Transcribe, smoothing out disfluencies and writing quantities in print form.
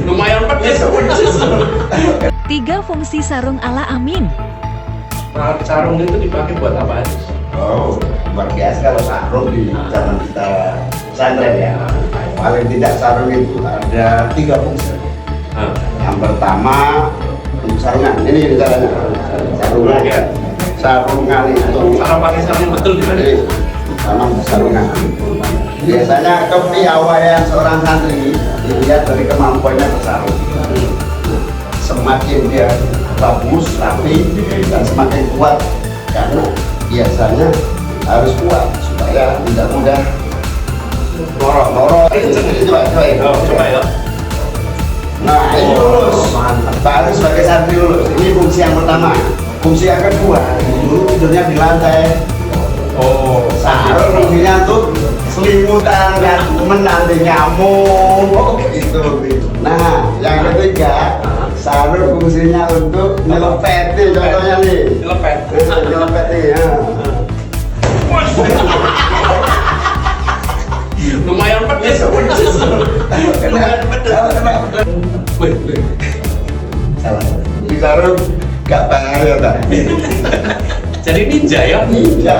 Lumayan pedes. 3 fungsi sarung ala Amin. Sarung itu dipakai buat apa aja? Oh, luar biasa kalau sarung di zaman kita pesantren ya. Paling tidak sarung itu ada 3 fungsi. Yang pertama untuk sarungan. Ini caranya. Sarungan. Sarungan itu. Cara pakai sarung betul gimana? Sama sarungan. Biasanya kepiawaian seorang santri dilihat dari kemampuannya bersarung. Semakin dia bagus, rapi, dan semakin kuat, karena biasanya harus kuat supaya tidak mudah lorot. Coba ya. Nah, ini lulus. Baru sebagai santri lulus. Ini fungsi yang pertama. Fungsi yang kedua, dulu tidurnya di lantai. Oh, Sarung fungsinya untuk selimutan dan menanti nyamuk. Oh, gitu. Nah, yang ketiga, sarung fungsinya untuk nyelepeti, contohnya nih. lepet. Nyelepeti ya. Lumayan pedes. Wih, Salah. Di sarung gak bahaya tak? jadi ninja ya? Ninja.